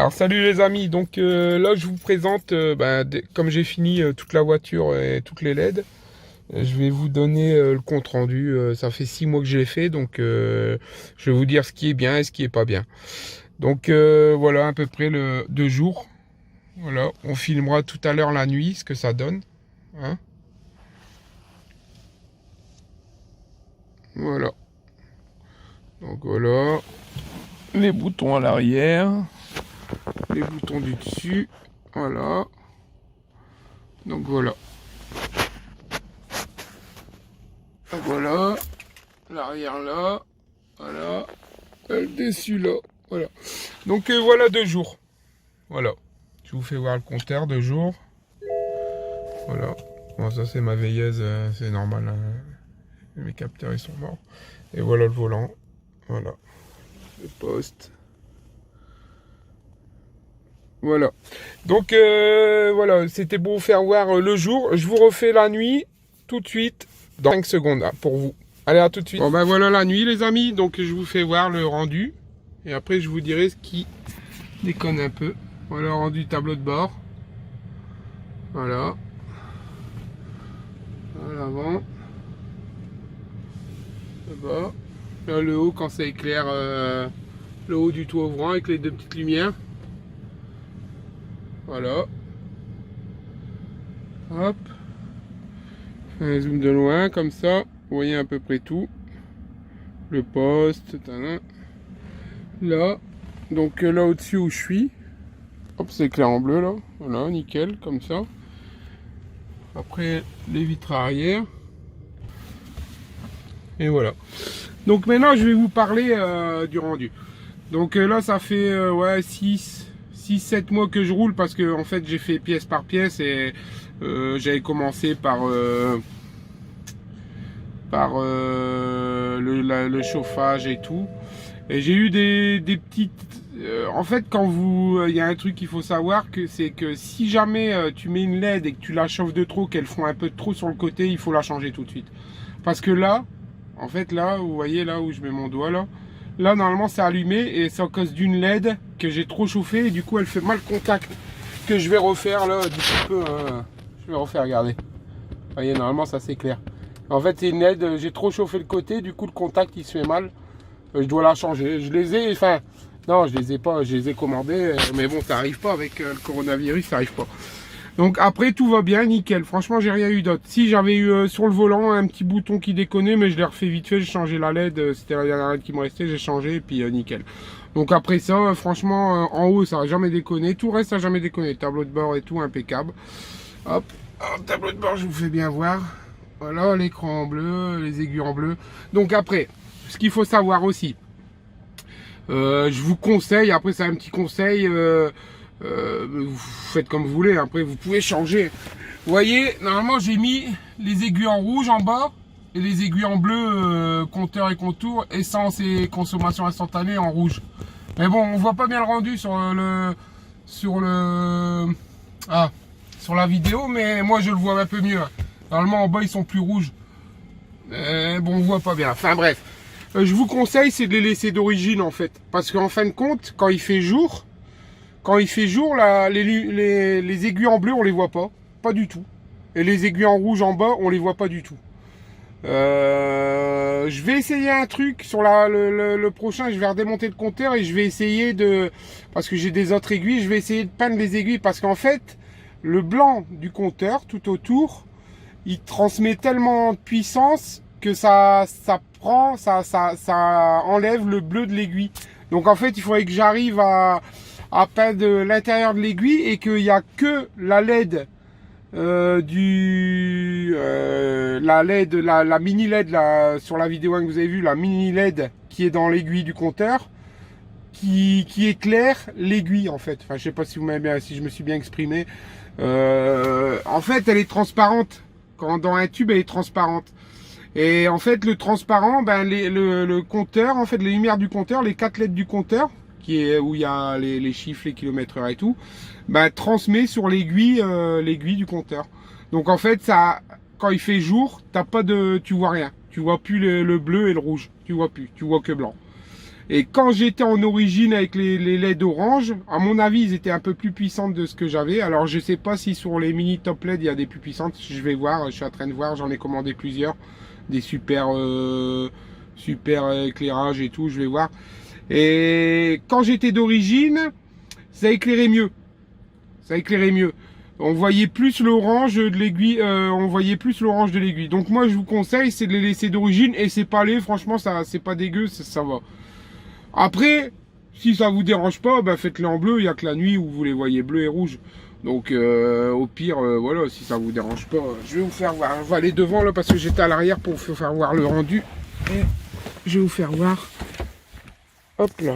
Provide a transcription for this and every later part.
Alors salut les amis, donc là je vous présente, comme j'ai fini toute la voiture et toutes les LED, je vais vous donner le compte rendu. Ça fait 6 mois que je l'ai fait, donc je vais vous dire ce qui est bien et ce qui est pas bien. Donc voilà à peu près le 2 jours. Voilà, on filmera tout à l'heure la nuit ce que ça donne. Hein, voilà, donc voilà les boutons à l'arrière, les boutons du dessus, voilà. Donc voilà. Voilà. L'arrière là. Voilà. Le dessus là. Voilà. Donc voilà 2 jours. Voilà. Je vous fais voir le compteur 2 jours. Voilà. Bon, ça c'est ma veilleuse, c'est normal. Hein. Mes capteurs ils sont morts. Et voilà le volant. Voilà. Le poste. Voilà. Donc voilà, c'était pour vous faire voir le jour. Je vous refais la nuit tout de suite dans 5 secondes hein, pour vous. Allez, à tout de suite. Bon ben voilà la nuit les amis. Donc je vous fais voir le rendu. Et après je vous dirai ce qui déconne un peu. Voilà le rendu du tableau de bord. Voilà. À l'avant. Le bas. Là le haut quand ça éclaire le haut du toit ouvrant avec les 2 petites lumières. Voilà. Hop. Un zoom de loin comme ça. Vous voyez à peu près tout. Le poste. Là. Donc là au-dessus où je suis. Hop, c'est éclair en bleu là. Voilà, nickel, comme ça. Après les vitres arrière. Et voilà. Donc maintenant je vais vous parler du rendu. Donc là ça fait ouais 6-7 mois que je roule parce que en fait j'ai fait pièce par pièce et j'avais commencé par le chauffage et tout. Et j'ai eu des petites... en fait quand vous... Il y a un truc qu'il faut savoir, que c'est que si jamais tu mets une LED et que tu la chauffes de trop, qu'elle fond un peu trop sur le côté, il faut la changer tout de suite. Parce que là, en fait là, vous voyez là où je mets mon doigt là, là normalement c'est allumé et c'est à cause d'une LED que j'ai trop chauffé et du coup elle fait mal contact. Que je vais refaire là, d'ici peu, je vais refaire, regardez. Vous voyez, normalement ça s'éclaire. En fait c'est une LED, j'ai trop chauffé le côté, du coup le contact il se fait mal. Je dois la changer. Je les ai, enfin, non je les ai pas, je les ai commandés, mais bon ça arrive pas avec le coronavirus, ça arrive pas. Donc après tout va bien, nickel. Franchement j'ai rien eu d'autre. Si j'avais eu sur le volant un petit bouton qui déconnait, mais je l'ai refait vite fait, j'ai changé la LED, c'était la dernière LED qui me restait, j'ai changé et puis nickel. Donc après ça, franchement en haut ça a jamais déconné, tout reste ça a jamais déconné. Tableau de bord et tout impeccable. Hop, alors, tableau de bord je vous fais bien voir. Voilà l'écran en bleu, les aiguilles en bleu. Donc après, ce qu'il faut savoir aussi, je vous conseille, après c'est un petit conseil, vous faites comme vous voulez, après vous pouvez changer. Vous voyez, normalement j'ai mis les aiguilles en rouge en bas et les aiguilles en bleu, compteur et contour, essence et consommation instantanée en rouge. Mais bon, on voit pas bien le rendu sur la vidéo, mais moi je le vois un peu mieux. Normalement en bas ils sont plus rouges. Bon, on voit pas bien. Enfin bref. Je vous conseille c'est de les laisser d'origine en fait. Parce qu'en fin de compte, quand il fait jour, les aiguilles en bleu on les voit pas. Pas du tout. Et les aiguilles en rouge en bas on les voit pas du tout. Je vais essayer un truc sur le prochain, je vais redémonter le compteur et je vais essayer parce que j'ai des autres aiguilles, je vais essayer de peindre les aiguilles parce qu'en fait, le blanc du compteur tout autour, il transmet tellement de puissance que ça enlève le bleu de l'aiguille. Donc en fait, il faudrait que j'arrive à peindre l'intérieur de l'aiguille et qu'il n'y a que la LED la LED, la mini LED là, sur la vidéo que vous avez vue, la mini LED qui est dans l'aiguille du compteur, qui éclaire l'aiguille en fait. Enfin, je sais pas si vous m'avez bien, si je me suis bien exprimé. En fait, elle est transparente. Quand dans un tube, elle est transparente. Et en fait, le transparent, ben le compteur, en fait, les lumières du compteur, les 4 LED du compteur, où il y a les chiffres, les kilomètres/heure et tout, ben, transmet sur l'aiguille du compteur. Donc en fait, ça, quand il fait jour, tu vois rien. Tu vois plus le bleu et le rouge. Tu vois plus, tu vois que blanc. Et quand j'étais en origine avec les LED orange, à mon avis, ils étaient un peu plus puissantes de ce que j'avais. Alors, je sais pas si sur les mini top LED, il y a des plus puissantes. Je vais voir, je suis en train de voir, j'en ai commandé plusieurs. Des super éclairage et tout, je vais voir. Et quand j'étais d'origine, ça éclairait mieux. Ça éclairait mieux. On voyait plus l'orange de l'aiguille, Donc moi je vous conseille, c'est de les laisser d'origine et c'est pas laid, franchement ça c'est pas dégueu, ça va. Après, si ça vous dérange pas, bah faites-les en bleu, il y a que la nuit où vous les voyez bleu et rouge. Donc au pire, voilà, si ça vous dérange pas, je vais vous faire voir. On va aller devant là parce que j'étais à l'arrière pour vous faire voir le rendu. Et je vais vous faire voir. Hop là.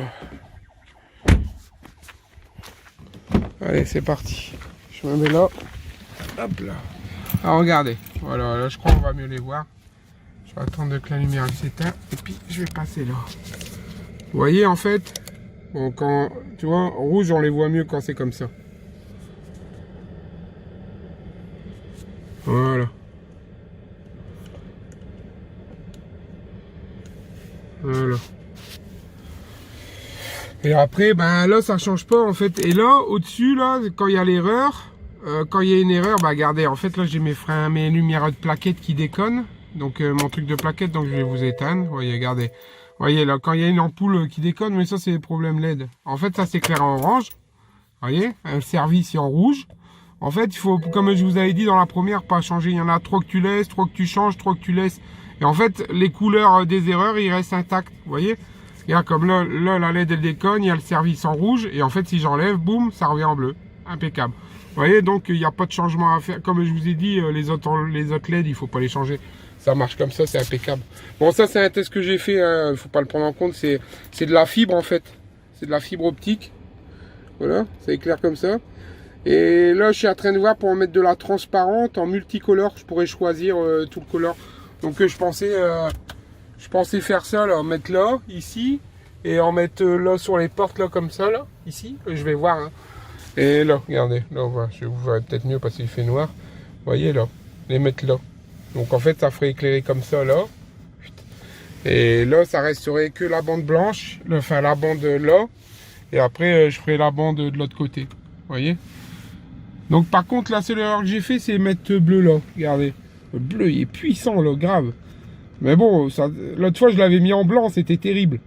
Allez, c'est parti. Je me mets là. Hop là. Alors regardez. Voilà, là je crois qu'on va mieux les voir. Je vais attendre que la lumière s'éteint. Et puis je vais passer là. Vous voyez en fait, bon, quand tu vois, en rouge on les voit mieux quand c'est comme ça. Voilà. Voilà. Et après, ben là ça change pas en fait. Et là, au-dessus, là, quand il y a l'erreur, quand il y a une erreur, bah regardez, en fait là j'ai mes freins, mes lumières de plaquettes qui déconnent. Donc mon truc de plaquette, donc je vais vous éteindre. Vous voyez, regardez. Vous voyez là, quand il y a une ampoule qui déconne, mais ça c'est des problèmes LED. En fait ça s'éclaire en orange. Vous voyez, un service est en rouge. En fait, il faut, comme je vous avais dit dans la première, pas changer. Il y en a trop que tu laisses, trop que tu changes, trop que tu laisses. Et en fait, les couleurs des erreurs, ils restent intacts. Vous voyez? Il y a comme là, la LED elle déconne, il y a le service en rouge. Et en fait, si j'enlève, boum, ça revient en bleu. Impeccable. Vous voyez, donc il n'y a pas de changement à faire. Comme je vous ai dit, les autres LED, il faut pas les changer. Ça marche comme ça, c'est impeccable. Bon, ça, c'est un test que j'ai fait. Il ne faut pas le prendre en compte. C'est de la fibre, en fait. C'est de la fibre optique. Voilà, ça éclaire comme ça. Et là, je suis en train de voir pour en mettre de la transparente en multicolore. Je pourrais choisir tout le color. Donc, je pensais faire ça, là, en mettre là, ici, et en mettre là sur les portes, là, comme ça, là, ici. Je vais voir. Hein. Et là, regardez, là, voilà, je vous verrai peut-être mieux parce qu'il fait noir. Vous voyez, là, les mettre là. Donc, en fait, ça ferait éclairer comme ça, là. Et là, ça resterait que la bande blanche, enfin, la bande là. Et après, je ferai la bande de l'autre côté. Vous voyez? Donc par contre, la seule erreur que j'ai fait, c'est mettre bleu là. Regardez. Le bleu, il est puissant là, grave. Mais bon, l'autre fois, je l'avais mis en blanc, c'était terrible.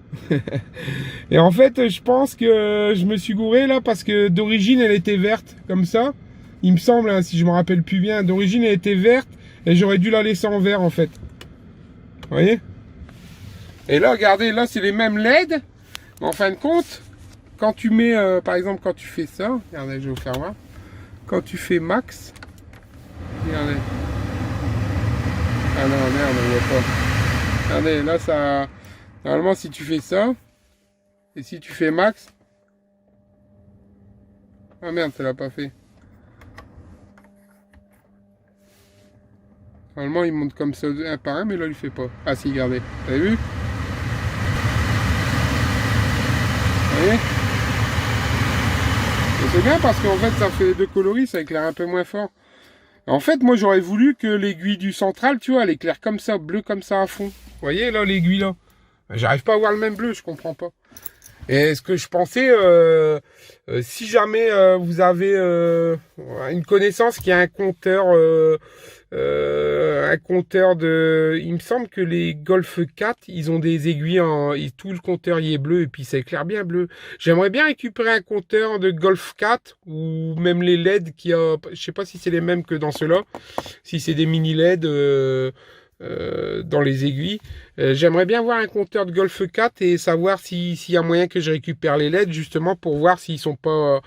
Et en fait, je pense que je me suis gouré là, parce que d'origine, elle était verte, comme ça. Il me semble, hein, si je me rappelle plus bien. D'origine, elle était verte, et j'aurais dû la laisser en vert, en fait. Vous voyez? Et là, regardez, là, c'est les mêmes LED. Mais en fin de compte, quand tu mets, par exemple, quand tu fais ça, regardez, je vais vous faire voir. Quand tu fais max, regardez. Ah non, merde, on voit pas. Regardez, là, ça... Normalement, si tu fais ça, et si tu fais max... Ah merde, ça l'a pas fait. Normalement, il monte comme ça un par un, mais là, il fait pas. Ah si, regardez. Vous avez vu? Vous voyez? C'est bien parce qu'en fait ça fait les deux coloris, ça éclaire un peu moins fort. En fait moi j'aurais voulu que l'aiguille du central, tu vois, elle éclaire comme ça, bleu comme ça à fond. Vous voyez là l'aiguille là. J'arrive pas à voir le même bleu, je comprends pas. Et ce que je pensais, si jamais vous avez une connaissance qui a un compteur de... Il me semble que les Golf 4, ils ont des aiguilles, tout le compteur y est bleu et puis ça éclaire bien bleu. J'aimerais bien récupérer un compteur de Golf 4 ou même les LED qui a... Je sais pas si c'est les mêmes que dans ceux-là, si c'est des mini LED dans les aiguilles. J'aimerais bien voir un compteur de Golf 4 et savoir s'il y a moyen que je récupère les LED justement pour voir s'ils sont pas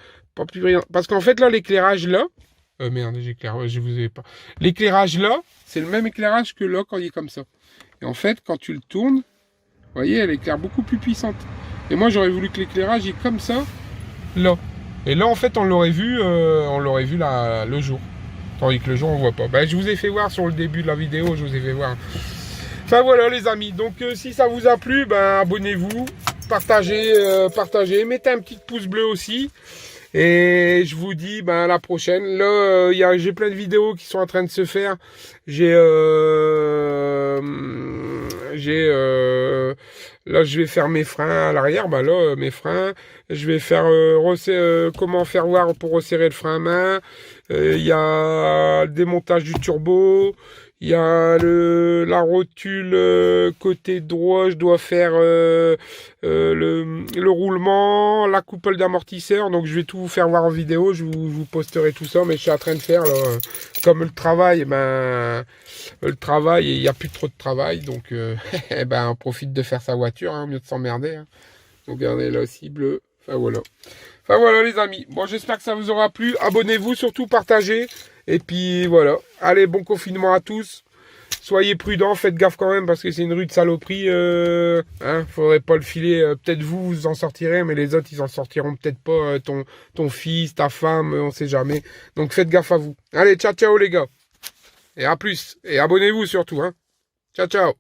plus brillants. Parce qu'en fait là, l'éclairage là, merde, j'éclaire, je vous ai pas. L'éclairage là, c'est le même éclairage que là quand il est comme ça. Et en fait, quand tu le tournes, vous voyez, elle éclaire beaucoup plus puissante. Et moi, j'aurais voulu que l'éclairage est comme ça, là. Et là, en fait, on l'aurait vu là, le jour. Tandis que le jour, on voit pas. Ben, je vous ai fait voir sur le début de la vidéo, je vous ai fait voir. Enfin voilà les amis, donc si ça vous a plu, ben abonnez-vous, partagez, mettez un petit pouce bleu aussi. Et je vous dis ben à la prochaine. Là, j'ai plein de vidéos qui sont en train de se faire. Là, je vais faire mes freins à l'arrière. Bah là, mes freins. Je vais faire comment faire voir pour resserrer le frein à main. Il y a le démontage du turbo. Il y a la rotule côté droit. Je dois faire le roulement, la couple d'amortisseur. Donc, je vais tout vous faire voir en vidéo. Je vous posterai tout ça. Mais je suis en train de faire là, comme le travail. Ben, le travail, il n'y a plus trop de travail. Donc, eh ben, on profite de faire sa voiture, hein, au mieux de s'emmerder. Hein. Donc, regardez là aussi, bleu. Enfin, voilà. Enfin, voilà, les amis. Bon, j'espère que ça vous aura plu. Abonnez-vous, surtout partagez. Et puis, voilà. Allez, bon confinement à tous. Soyez prudents, faites gaffe quand même, parce que c'est une rue de saloperie. Hein, faudrait pas le filer. Peut-être vous en sortirez, mais les autres, ils en sortiront peut-être pas. Ton fils, ta femme, on sait jamais. Donc, faites gaffe à vous. Allez, ciao, ciao, les gars. Et à plus. Et abonnez-vous surtout. Hein. Ciao, ciao.